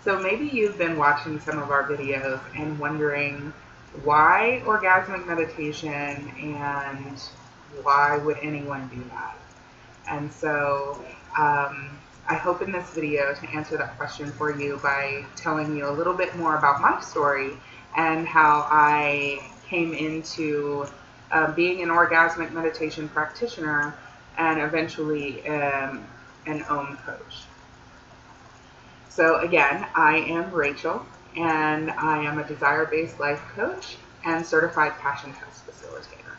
So maybe you've been watching some of our videos and wondering why orgasmic meditation and why would anyone do that? And so I hope in this video to answer that question for you by telling you a little bit more about my story and how I came into being an orgasmic meditation practitioner and eventually an OM coach. So again, I am Rachel, and I am a desire-based life coach and certified passion test facilitator.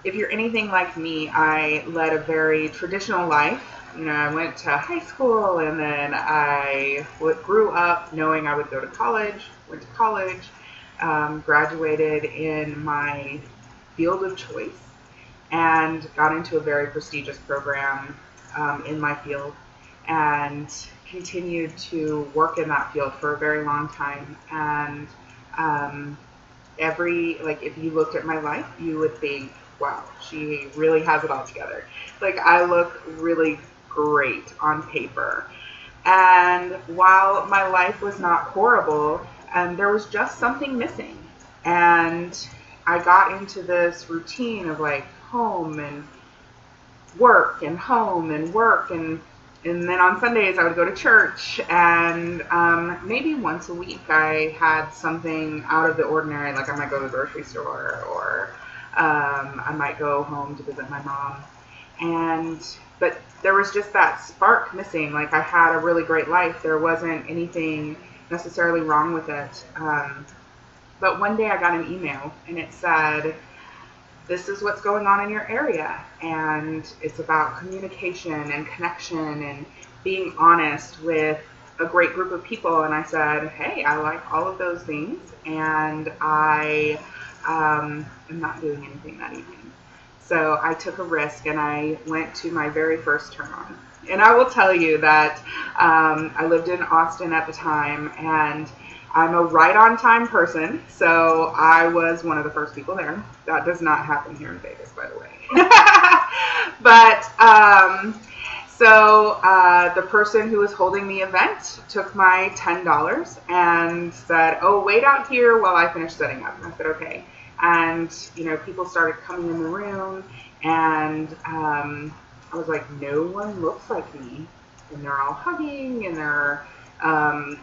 If you're anything like me, I led a very traditional life. You know, I went to high school, and then I grew up knowing I would go to college, went to college, graduated in my field of choice, and got into a very prestigious program in my field, and continued to work in that field for a very long time. And if you looked at my life, you would think, wow, she really has it all together. Like, I look really great on paper. And while my life was not horrible, there was just something missing. And I got into this routine of like home and work and home and work, and then on Sundays I would go to church, and maybe once a week I had something out of the ordinary, like I might go to the grocery store, or I might go home to visit my mom. But there was just that spark missing. Like, I had a really great life. There wasn't anything necessarily wrong with it. But one day I got an email, and it said, this is what's going on in your area, and it's about communication and connection and being honest with a great group of people. And I said, hey, I like all of those things, and I am not doing anything that evening. So I took a risk, and I went to my very first turn on. And I will tell you that I lived in Austin at the time, and I'm a right on time person, so I was one of the first people there. That does not happen here in Vegas, by the way. But the person who was holding the event took my $10 and said, oh, wait out here while I finish setting up. And I said, okay. And, you know, people started coming in the room, and I was like, no one looks like me. And they're all hugging, and they're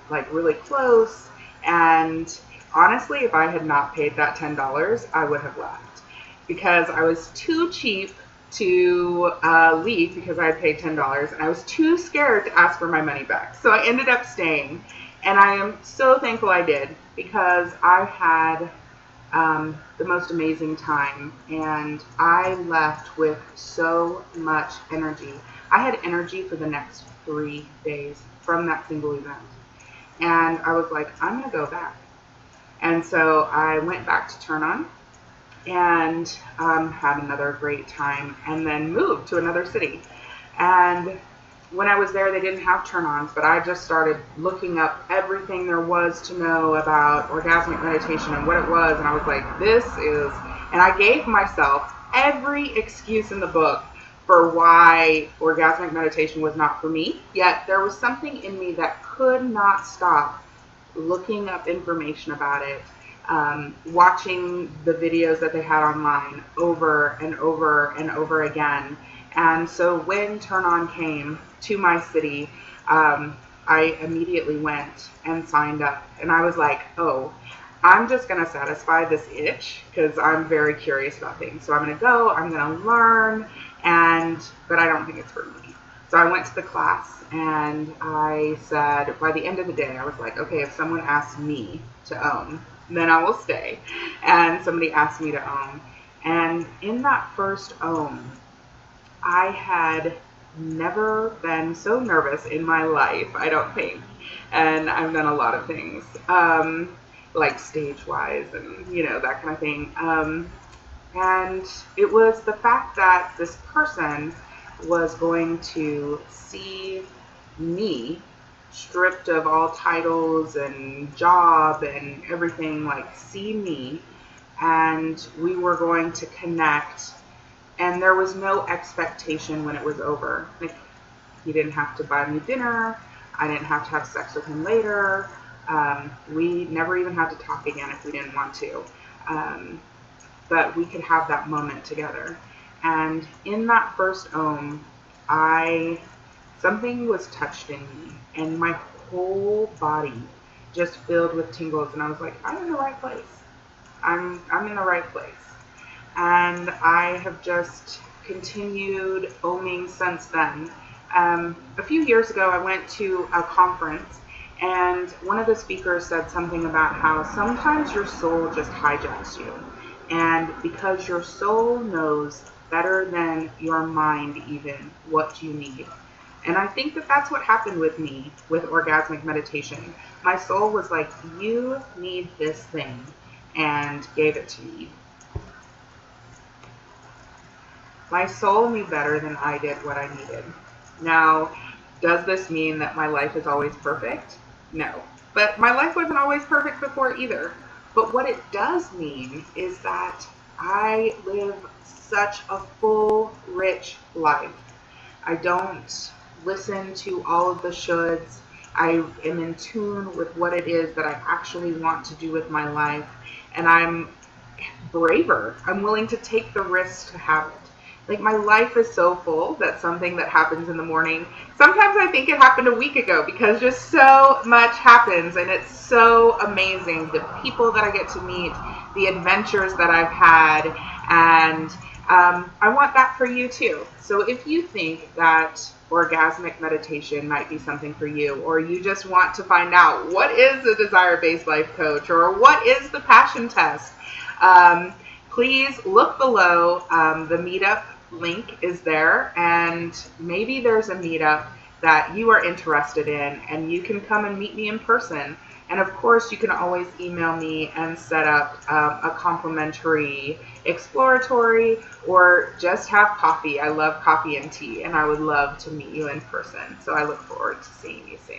like really close. And honestly, if I had not paid that $10, I would have left, because I was too cheap to leave because I had paid $10, and I was too scared to ask for my money back. So I ended up staying, and I am so thankful I did, because I had the most amazing time, and I left with so much energy. I had energy for the next 3 days from that single event. And I was like, I'm going to go back. And so I went back to Turn On, and had another great time, and then moved to another city. And when I was there, they didn't have turn-ons, but I just started looking up everything there was to know about orgasmic meditation and what it was. And I was like, and I gave myself every excuse in the book for why orgasmic meditation was not for me. Yet there was something in me that could not stop looking up information about it, watching the videos that they had online over and over and over again. And so when Turn On came to my city, I immediately went and signed up. And I was like, oh, I'm just going to satisfy this itch, because I'm very curious about things. So I'm going to go, I'm going to learn, but I don't think it's for me. So I went to the class, and I said, by the end of the day, I was like, okay, if someone asks me to own, then I will stay. And somebody asked me to own. And in that first own, I had never been so nervous in my life, I don't think. And I've done a lot of things, like stage-wise and, you know, that kind of thing. And it was the fact that this person was going to see me stripped of all titles and job and everything, like see me, and we were going to connect, and there was no expectation when it was over. Like, He didn't have to buy me dinner. I didn't have to have sex with him later. We never even had to talk again if we didn't want to. But we could have that moment together. And in that first Om, something was touched in me, and my whole body just filled with tingles, and I was like, I'm in the right place. I'm in the right place. And I have just continued Oming since then. A few years ago, I went to a conference, and one of the speakers said something about how sometimes your soul just hijacks you. And because your soul knows better than your mind even what you need. And I think that that's what happened with me with orgasmic meditation. My soul was like, you need this thing, and gave it to me. My soul knew better than I did what I needed. Now, does this mean that my life is always perfect? No. But my life wasn't always perfect before either. But what it does mean is that I live such a full, rich life. I don't listen to all of the shoulds. I am in tune with what it is that I actually want to do with my life. And I'm braver. I'm willing to take the risk to have it. Like, my life is so full that something that happens in the morning, sometimes I think it happened a week ago, because just so much happens, and it's so amazing. The people that I get to meet, the adventures that I've had, and I want that for you too. So if you think that orgasmic meditation might be something for you, or you just want to find out what is a desire-based life coach, or what is the passion test, please look below. The meetup link is there, and maybe there's a meetup that you are interested in, and you can come and meet me in person. And of course, you can always email me and set up a complimentary exploratory, or just have coffee. I love coffee and tea, and I would love to meet you in person. So I look forward to seeing you soon.